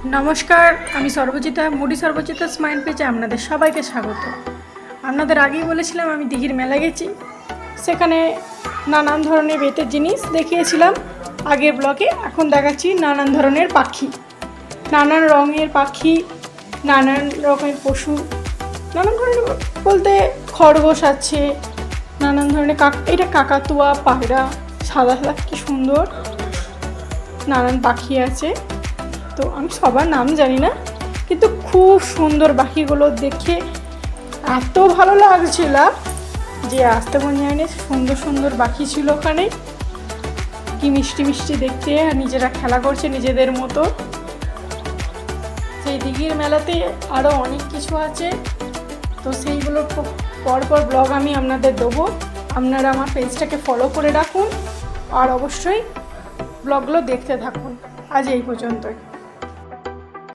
নমস্কার, আমি সর্বজিতা। Moody সর্বজিতাস mind পেজে আপনাদের সবাইকে স্বাগত। আপনাদের আগেই বলেছিলাম আমি দিঘির মেলা গেছি, সেখানে নানান ধরনের বেতের জিনিস দেখিয়েছিলাম আগের ব্লগে। এখন দেখাচ্ছি নানান ধরনের পাখি, নানান রঙের পাখি, নানান রকমের পশু। নানান ধরনের বলতে খরগোশ আছে, নানান ধরনের এটা কাকাতুয়া, পায়রা, সাদা সাদা কি সুন্দর নানান পাখি আছে। তো আমি সবার নাম জানি না, কিন্তু খুব সুন্দর পাখিগুলো দেখে এত ভালো লাগছিল যে আসতে মনে যায়নি। সুন্দর সুন্দর পাখি ছিল ওখানে, কি মিষ্টি মিষ্টি দেখতে, আর নিজেরা খেলা করছে নিজেদের মতো। সেই দিঘির মেলাতে আরও অনেক কিছু আছে, তো সেইগুলোর পরপর ব্লগ আমি আপনাদের দেবো। আপনারা আমার পেজটাকে ফলো করে রাখুন আর অবশ্যই ব্লগগুলো দেখতে থাকুন। আজ এই পর্যন্তই।